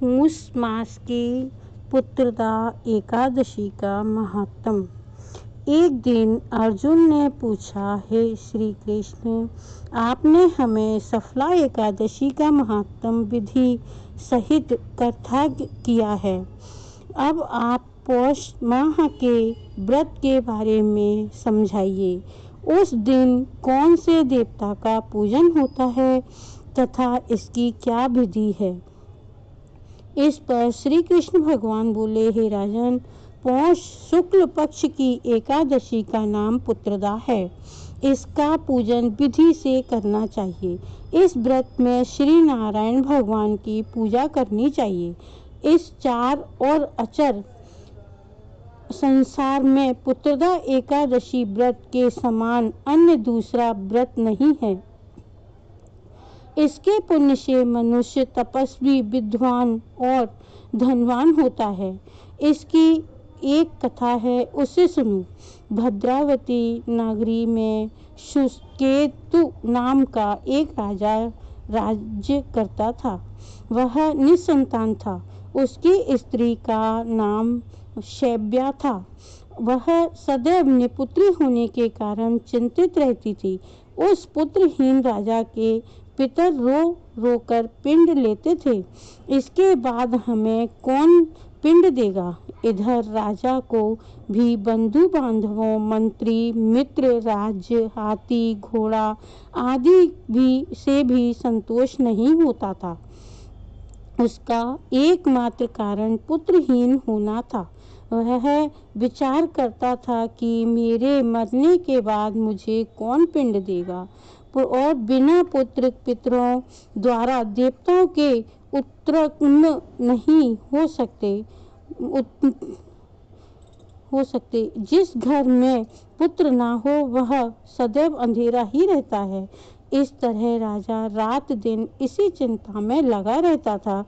पूष मास की पुत्रदा एकादशी का महात्म। एक दिन अर्जुन ने पूछा, हे श्री कृष्ण, आपने हमें सफला एकादशी का महात्म विधि सहित कथा किया है। अब आप पौष माह के व्रत के बारे में समझाइए। उस दिन कौन से देवता का पूजन होता है तथा इसकी क्या विधि है। इस पर श्री कृष्ण भगवान बोले, हे राजन, पौष शुक्ल पक्ष की एकादशी का नाम पुत्रदा है। इसका पूजन विधि से करना चाहिए। इस व्रत में श्री नारायण भगवान की पूजा करनी चाहिए। इस चार और अचर संसार में पुत्रदा एकादशी व्रत के समान अन्य दूसरा व्रत नहीं है। इसके पुण्य से मनुष्य तपस्वी, विद्वान और धनवान होता है। इसकी एक कथा है, उसे सुनो। भद्रावती नगरी में सुकेतु नाम का एक राजा राज्य करता था। वह निसंतान था। उसकी स्त्री का नाम शैब्या था। वह सदैव निपुत्री होने के कारण चिंतित रहती थी। उस पुत्रहीन राजा के पितर रो रो कर पिंड लेते थे। इसके बाद हमें कौन पिंड देगा। इधर राजा को भी बंधु बांधवों, मंत्री, मित्र, राज्य, हाथी, घोड़ा आदि से भी संतोष नहीं होता था। उसका एकमात्र कारण पुत्रहीन होना था। वह विचार करता था कि मेरे मरने के बाद मुझे कौन पिंड देगा और बिना पुत्र पितरों द्वारा देवताओं के उत्पन्न नहीं हो सकते। जिस घर में पुत्र ना हो वह सदैव अंधेरा ही रहता है। इस तरह राजा रात दिन इसी चिंता में लगा रहता था।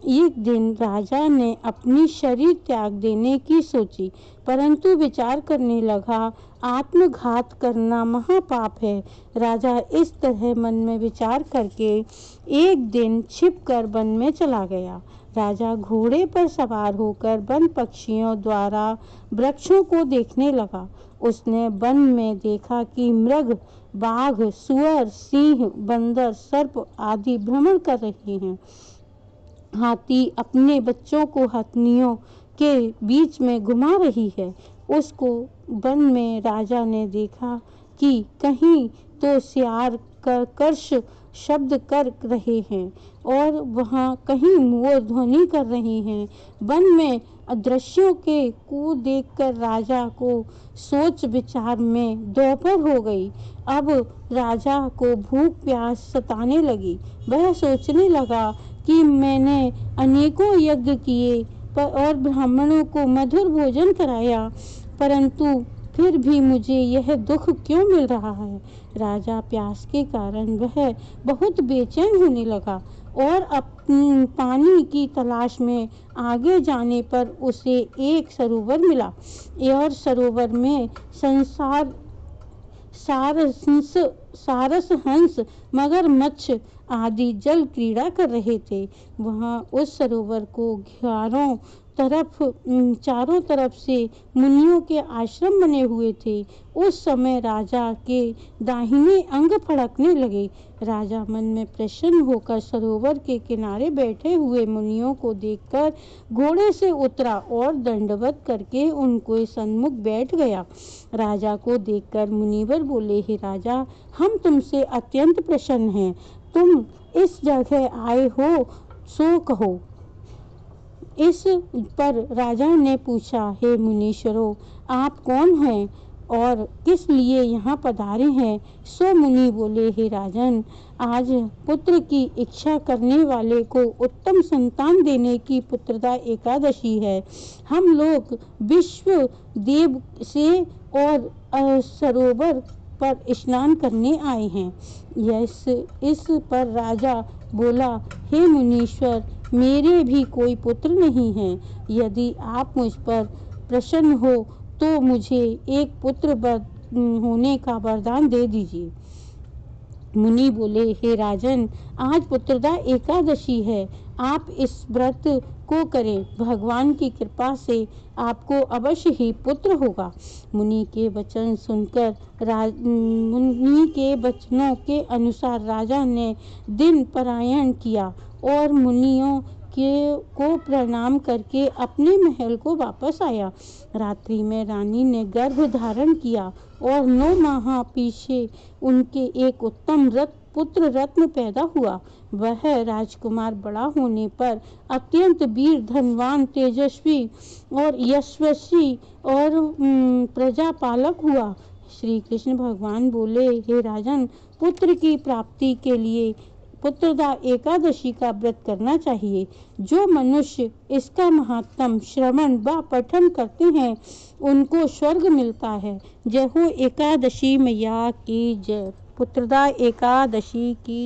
एक दिन राजा ने अपनी शरीर त्याग देने की सोची, परंतु विचार करने लगा, आत्मघात करना महापाप है। राजा इस तरह मन में विचार करके एक दिन छिपकर वन में चला गया। राजा घोड़े पर सवार होकर वन पक्षियों द्वारा वृक्षों को देखने लगा। उसने वन में देखा कि मृग, बाघ, सुअर, सिंह, बंदर, सर्प आदि भ्रमण कर रहे हैं। हाथी अपने बच्चों को हथनियों के बीच में घुमा रही है। उसको वन में राजा ने देखा कि कहीं तो सियार कर्कश शब्द कर रहे हैं और वहाँ कहीं मोर ध्वनि कर रहे हैं। वन में अदृश्यों के को देखकर राजा को सोच विचार में दोपहर हो गई। अब राजा को भूख प्यास सताने लगी। वह सोचने लगा कि मैंने अनेकों यज्ञ किए और ब्राह्मणों को मधुर भोजन कराया, परंतु फिर भी मुझे यह दुख क्यों मिल रहा है। राजा प्यास के कारण वह बहुत बेचैन होने लगा और अपनी पानी की तलाश में आगे जाने पर उसे एक सरोवर मिला और सरोवर में सारस हंस, मगरमच्छ आदि जल क्रीड़ा कर रहे थे। वहाँ उस सरोवर को चारों तरफ से मुनियों के आश्रम बने हुए थे। उस समय राजा के दाहिने अंग फड़कने लगे। राजा मन में प्रसन्न होकर सरोवर के किनारे बैठे हुए मुनियों को देखकर घोड़े से उतरा और दंडवत करके उनको सन्मुख बैठ गया। राजा को देखकर मुनिवर बोले, हे राजा, हम तुमसे अत्यंत प्रसन्न हैं। तुम इस जगह आए हो सो कहो। इस पर राजा ने पूछा, हे मुनीश्वरों, आप कौन हैं और किस लिए यहाँ पधारे हैं। सो मुनि बोले, हे राजन, आज पुत्र की इच्छा करने वाले को उत्तम संतान देने की पुत्रदा एकादशी है। हम लोग विश्व देव से और सरोवर पर स्नान करने आए हैं। इस पर राजा बोला, हे मुनीश्वर, मेरे भी कोई पुत्र नहीं है। यदि आप मुझ पर प्रसन्न हो तो मुझे एक पुत्र होने का वरदान दे दीजिए। मुनि बोले, हे राजन, आज पुत्रदा एकादशी है, आप इस व्रत को करें, भगवान की कृपा से आपको अवश्य ही पुत्र होगा। मुनि के वचन सुनकर मुनि के वचनों के अनुसार राजा ने दिन परायण किया और मुनियों को प्रणाम करके अपने महल को वापस आया। रात्रि में रानी ने गर्भ धारण किया और 9 माह पीछे उनके एक उत्तम पुत्र रत्न पैदा हुआ। वह राजकुमार बड़ा होने पर अत्यंत वीर, धनवान, तेजस्वी और यशस्वी और प्रजापालक हुआ। श्री कृष्ण भगवान बोले, हे राजन, पुत्र की प्राप्ति के लिए पुत्रदा एकादशी का व्रत करना चाहिए। जो मनुष्य इसका महात्म श्रवण व पठन करते हैं उनको स्वर्ग मिलता है। जय हो एकादशी मैया की जय। पुत्रदा एकादशी की